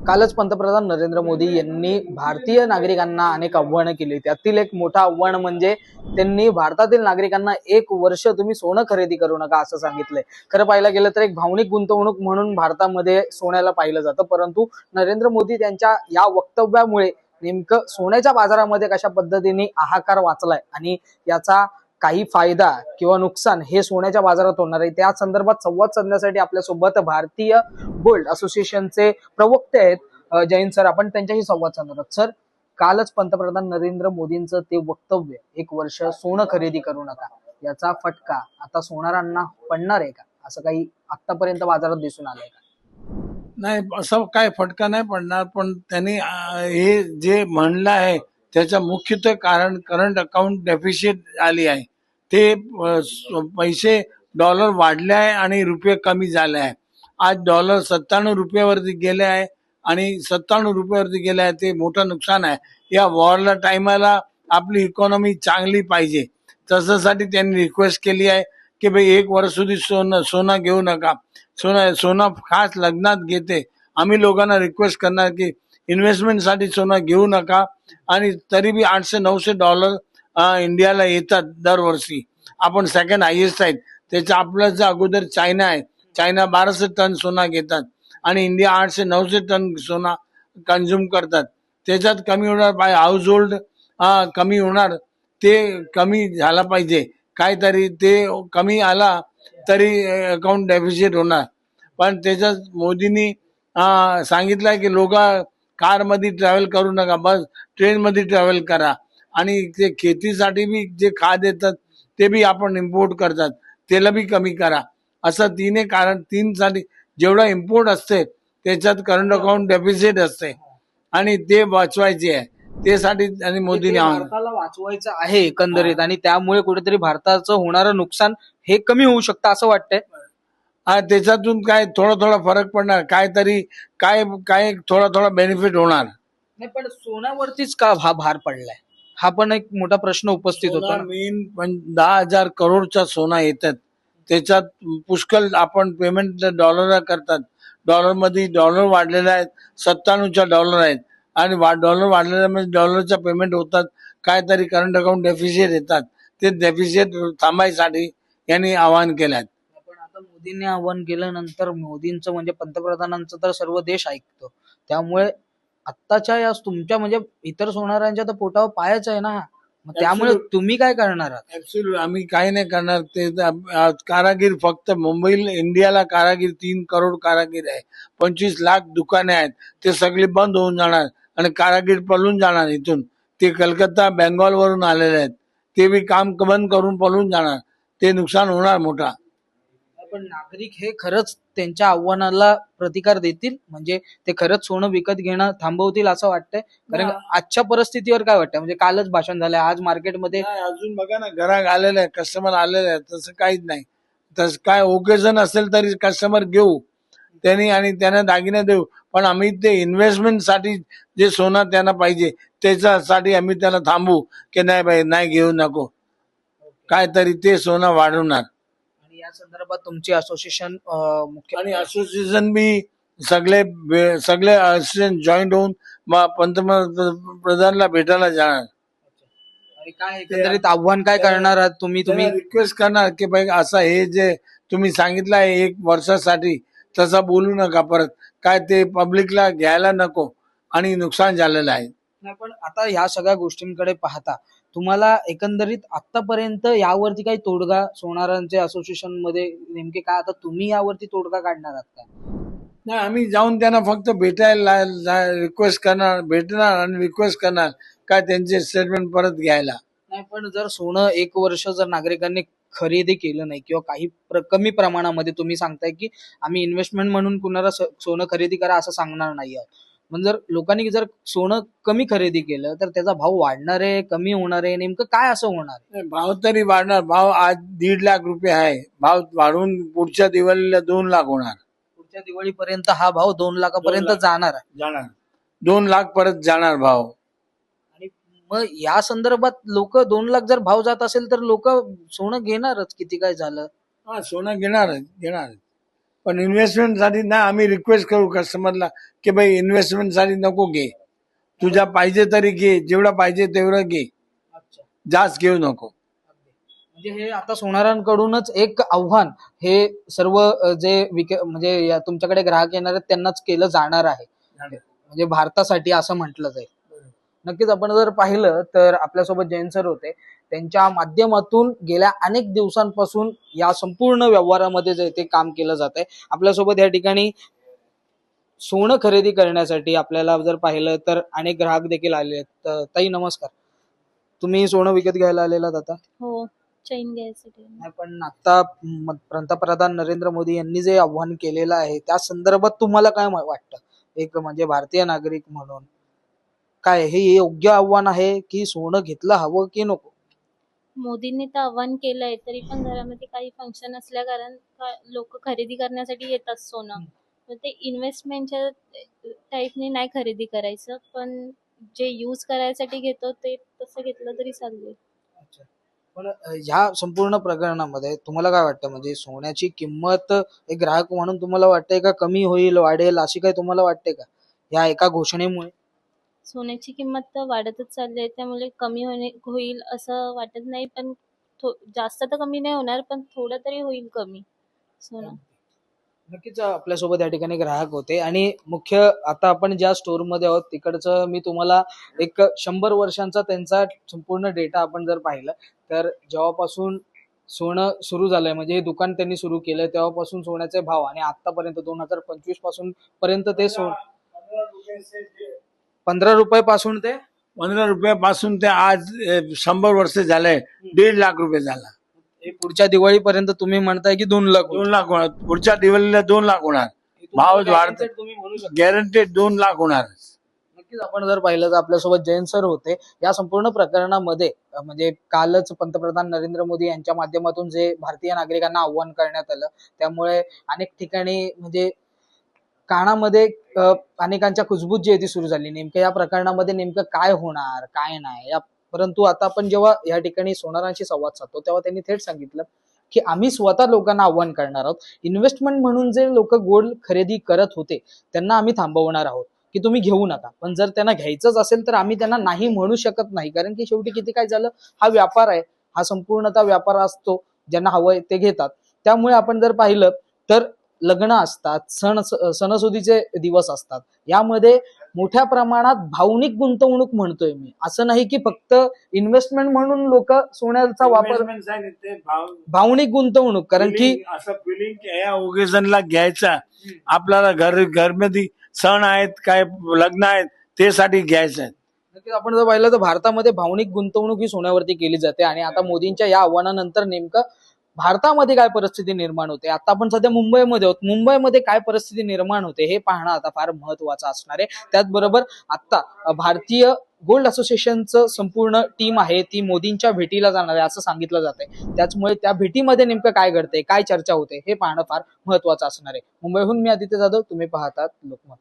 कालच पंतप्रधान नरेंद्र मोदी यांनी भारतीय नागरिकांना अनेक आव्हानं केली. त्यातील एक मोठं आव्हान म्हणजे त्यांनी भारतातील नागरिकांना 1 वर्ष तुम्ही सोनं खरेदी करू नका असं सांगितलंय. खरं पाहायला गेलं तर एक भावनिक गुंतवणूक म्हणून भारतामध्ये सोन्याला पाहिलं जातं, परंतु नरेंद्र मोदी त्यांच्या या वक्तव्यामुळे नेमकं सोन्याच्या बाजारामध्ये कशा पद्धतीने हाहाकार वाचलाय आणि याचा काही फायदा किंवा नुकसान हे सोन्याच्या बाजारात होणार आहे, त्या संदर्भात संवाद साधण्यासाठी आपल्यासोबत भारतीय गोल्ड असोसिएशनचे प्रवक्ते आहेत जैन सर. आपण त्यांच्याशी संवाद साधणार आहोत. सर, कालच पंतप्रधान नरेंद्र मोदींचं ते वक्तव्य 1 वर्ष सोनं खरेदी करू नका याचा फटका आता सोनारांना पडणार आहे का, असं काही आतापर्यंत बाजारात दिसून आलंय का? नाही, असं काय फटका नाही पडणार, पण त्यांनी हे जे म्हणलं आहे त्याचं मुख्यतः कारण करंट अकाउंट डेफिशिट आली आहे. ते पैसे डॉलर वाढले आहे आणि रुपये कमी झाले आहे. आज डॉलर 97 रुपयावरती गेले आहे आणि 97 रुपयावरती गेले आहे, ते मोठं नुकसान आहे. या वॉरला टायमाला आपली इकॉनॉमी चांगली पाहिजे, तशासाठी त्यांनी रिक्वेस्ट केली आहे की भाई 1 वर्ष સુધી सोना घेऊ नका. सोना खास लग्नात घेते. आम्ही लोकांना रिक्वेस्ट करणार की इन्व्हेस्टमेंटसाठी सोना घेऊ नका. आणि तरी बी $800-900 इंडियाला येतात दरवर्षी. आपण सेकंड हायेस्ट आहेत. त्याच्या आपल्याच अगोदर चायना आहे. चायना 1200 टन सोना घेतात आणि इंडिया 800-900 टन सोना कन्झ्युम करतात. त्याच्यात कमी होणार पाहिजे. हाऊस होल्ड कमी होणार, ते कमी झाला पाहिजे. काहीतरी ते कमी आला तरी अकाउंट डेफिसिट होणार. पण त्याच्यात मोदींनी सांगितलंय की लोक कारमध्ये ट्रॅव्हल करू नका, बस ट्रेनमध्ये ट्रॅव्हल करा. आणि ते शेतीसाठी बी जे खाद येतात ते बी आपण इम्पोर्ट करतात, त्याला बी कमी करा. असं तीन साठी जेवढा इम्पोर्ट असते त्याच्यात करंट अकाउंट डेफिसिट असते आणि ते वाचवायचे आहे. त्यासाठी आणि मोदींनी भारताला वाचवायचं आहे एकंदरीत, आणि त्यामुळे कुठेतरी भारताचं होणारं नुकसान हे कमी होऊ शकतं असं वाटतंय. त्याच्यातून काय थोडा फरक पडणार, काहीतरी काय काय थोडा बेनिफिट होणार. नाही, पण सोन्यावरतीच का हा भार पडलाय, हा पण एक मोठा प्रश्न उपस्थित होतो. मेन पण 10,000 करोडचा सोना येतात, त्याच्यात पुष्कळ आपण पेमेंट डॉलर करतात. डॉलर वाढलेला आहेत, 97च्या डॉलर आहेत आणि डॉलर वाढलेल्यामध्ये डॉलरचा पेमेंट होतात. काहीतरी करंट अकाउंट डेफिसिट येतात. ते डेफिसिट थांबायसाठी यांनी आवाहन केलं. पण आता मोदींनी आवाहन केल्यानंतर मोदींचं म्हणजे पंतप्रधानांचं तर सर्व देश ऐकतो, त्यामुळे आत्ताच्या या तुमच्या म्हणजे इतर सोनारांच्या तर पोटावर पायच आहे ना. मग त्यामुळे तुम्ही काय करणार आहात? ऍब्सोल्युट आम्ही काही नाही करणार. ते कारागीर फक्त मुंबईला इंडियाला कारागीर 3 करोड कारागीर आहे. 25 लाख दुकाने आहेत, ते सगळे बंद होऊन जाणार आणि कारागीर पळून जाणार इथून. ते कलकत्ता बेंगॉल वरून आलेले आहेत, ते बी काम बंद करून पळून जाणार. ते नुकसान होणार मोठा. पण नागरिक हे खरंच त्यांच्या आव्हानाला प्रतिकार देतील, म्हणजे ते खरंच सोनं विकत घेणं थांबवतील असं वाटतंय? कारण आजच्या परिस्थितीवर काय वाटतंय, म्हणजे कालच भाषण झालंय, आज मार्केटमध्ये अजून बघा ना, घरात आलेले आहे, कस्टमर आलेले आहे, तसं काहीच नाही. तसं काय ओकेजन असेल तरी कस्टमर घेऊ त्यांनी आणि त्यांना दागिने देऊ. पण आम्ही ते इन्व्हेस्टमेंटसाठी जे सोनं त्यांना पाहिजे त्याच्यासाठी आम्ही त्याला थांबू की नाही बाई, नाही घेऊ नको, काहीतरी ते सोनं वाढवणार. या संदर्भात तुमची असोसिएशन मुख्य आणि असोसिएशन बी सगळे असोसिएशन जॉईंट होऊन पंतप्रधानला भेटायला जाणार. आणि काय एकंदरीत आव्हान काय करणार आहात तुम्ही रिक्वेस्ट करणार की भाई असं हे जे तुम्ही सांगितलं आहे 1 वर्षासाठी, तसं बोलू नका परत. काय ते पब्लिकला घ्यायला नको आणि नुकसान झालेलं आहे. नाही, पण आता ह्या सगळ्या गोष्टींकडे पाहता तुम्हाला एकंदरीत आतापर्यंत यावरती काही तोडगा सोनारांच्या असोसिएशन मध्ये नेमके काय, आता तुम्ही यावरती तोडगा काढणार आहात का? नाही, आम्ही जाऊन त्यांना फक्त भेटायला रिक्वेस्ट करणार, भेटणार आणि रिक्वेस्ट करणार काय त्यांचे स्टेटमेंट परत घ्यायला. नाही, पण जर सोनं 1 वर्ष जर नागरिकांनी खरेदी केलं नाही किंवा काही कमी प्रमाणामध्ये, तुम्ही सांगताय की आम्ही इन्व्हेस्टमेंट म्हणून कुणाला सोनं खरेदी करा असं सांगणार नाही आहोत, पण जर लोकांनी जर सोनं कमी खरेदी केलं तर त्याचा भाव वाढणार आहे, कमी होणार आहे, नेमकं काय असं होणार आहे? भाव तरी वाढणार. भाव आज 1.5 लाख रुपये आहे, भाव वाढून पुढच्या दिवाळीला 2 लाख होणार. पुढच्या दिवाळीपर्यंत हा भाव 2 लाखापर्यंत जाणार आहे. 2 लाख परत जाणार भाव. आणि मग या संदर्भात लोक 2 लाख जर भाव जात असेल तर लोक सोनं घेणारच, किती काय झालं. सोनं घेणार. पण इन्व्हेस्टमेंटसाठी ना आम्ही रिक्वेस्ट करू कस्टमरला की भाई इन्व्हेस्टमेंटसाठी नको घे, तुझ्या पाहिजे तरी घे, जेवढं पाहिजे तेवढं घे, अच्छा. जास्त घेऊ नको. म्हणजे हे आता सोनारांकडूनच एक आव्हान हे सर्व जे म्हणजे तुमच्याकडे ग्राहक येणार आहेत त्यांनाच केलं जाणार आहे, म्हणजे भारतासाठी असं म्हटलं जाईल. नक्कीच आपण जर पाहिलं तर आपल्यासोबत जैन सर होते, त्यांच्या माध्यमातून गेल्या अनेक दिवसांपासून या संपूर्ण व्यवहारामध्ये जे ते काम केलं जात आहे. आपल्यासोबत या ठिकाणी सोनं खरेदी करण्यासाठी आपल्याला जर पाहिलं तर अनेक ग्राहक देखील आले आहेत. ताई नमस्कार, तुम्ही सोनं विकत घ्यायला आलेलात आता? हो, चैन घ्यायसाठी. नाही, पण आता पंतप्रधान नरेंद्र मोदी यांनी जे आव्हान केलेलं आहे त्या संदर्भात तुम्हाला काय वाटतं, एक म्हणजे भारतीय नागरिक म्हणून काय हे योग्य आव्हान आहे की सोनं घेतलं हवं की नको? मोदींनी तर आव्हान केलंय, तरी पण घरामध्ये काही फंक्शन असल्या कारण लोक खरेदी करण्यासाठी येतात सोनं. तर ते इन्व्हेस्टमेंटच्या टाईपने नाही खरेदी करायचं, पण जे यूज करायसाठी घेतो ते तसं घेतलं तरी चालेल. अच्छा. पण ह्या संपूर्ण प्रकरणामध्ये तुम्हाला काय वाटतं, म्हणजे सोन्याची किंमत एक ग्राहक म्हणून तुम्हाला वाटतंय का कमी होईल, वाढेल, अशी काय तुम्हाला वाटते का या एका घोषणेमुळे? सोन्याची किंमत तर वाढतच चालली आहे, त्यामुळे कमी होईल असं वाटत नाही, पण जास्त तर कमी नाही होणार, पण थोडं तरी होईल कमी सोनं. नक्कीच आपल्यासोबत या ठिकाणी ग्राहक होते आणि मुख्य आता आपण ज्या स्टोर मध्ये आहोत तिकडचं मी तुम्हाला एक 100 वर्षांचा त्यांचा संपूर्ण डेटा आपण जर पाहिलं तर जेव्हापासून सोनं सुरू झालंय, म्हणजे हे दुकान त्यांनी सुरू केलंय तेव्हापासून सोन्याचे भाव आणि आतापर्यंत 2025 पासून पर्यंत ते 15 रुपयापासून ते 15 रुपयापासून ते आज 100 वर्ष झालंय, 1.5 लाख रुपये झाला. पुढच्या दिवाळीपर्यंत तुम्ही म्हणताय की 2 लाख होईल. 2 लाख होणार, पुढच्या दिवाळीला 2 लाख होणार, भाव वाढत, तुम्ही म्हणू शकता. गॅरंटेड 2 लाख होणार. नक्कीच आपण जर पाहिलं तर आपल्यासोबत जैन सर होते. या संपूर्ण प्रकरणामध्ये म्हणजे कालच पंतप्रधान नरेंद्र मोदी यांच्या माध्यमातून जे भारतीय नागरिकांना आव्हान करण्यात आलं त्यामुळे अनेक ठिकाणी म्हणजे कानामध्ये अनेकांच्या कुजबूज जी आहे ती सुरू झाली. नेमकं या प्रकरणामध्ये नेमकं काय होणार काय नाही या, परंतु आता आपण जेव्हा या ठिकाणी सोनारांशी संवाद साधतो तेव्हा त्यांनी थेट सांगितलं की आम्ही स्वतः लोकांना आव्हान करणार आहोत, इन्व्हेस्टमेंट म्हणून जे लोक गोल्ड खरेदी करत होते त्यांना आम्ही थांबवणार आहोत की तुम्ही घेऊ नका, पण जर त्यांना घ्यायचंच असेल तर आम्ही त्यांना नाही म्हणू शकत नाही, कारण की शेवटी किती काय झालं, हा व्यापार आहे, हा संपूर्णतः व्यापार असतो, ज्यांना हवंय ते घेतात. त्यामुळे आपण जर पाहिलं तर लग्न असतात, सणसुदीचे दिवस असतात, यामध्ये मोठ्या प्रमाणात भावनिक गुंतवणूक म्हणतोय मी, असं नाही की फक्त इन्व्हेस्टमेंट म्हणून लोक सोन्याचा वापर, भावनिक गुंतवणूक, कारण की असं फिलिंग या ओकेजनला घ्यायचा, आपल्याला घरमध्ये सण आहेत काय लग्न आहेत ते साठी घ्यायचं आहे. नक्कीच आपण जर पाहिलं तर भारतामध्ये भावनिक गुंतवणूक ही सोन्यावरती केली जाते आणि आता मोदींच्या या आव्हानानंतर नेमकं भारतामध्ये काय परिस्थिती निर्माण होते, आता आपण सध्या मुंबईमध्ये आहोत, मुंबईमध्ये काय परिस्थिती निर्माण होते हे पाहणं आता फार महत्वाचं असणार आहे. त्याचबरोबर आता भारतीय गोल्ड असोसिएशनचं संपूर्ण टीम आहे ती मोदींच्या भेटीला जाणार आहे असं सांगितलं जात आहे. त्याचमुळे त्या भेटीमध्ये नेमकं काय घडतंय, काय चर्चा होते हे पाहणं फार महत्वाचं असणार आहे. मुंबईहून मी आदित्य जाधव, तुम्ही पाहतात लोकमत.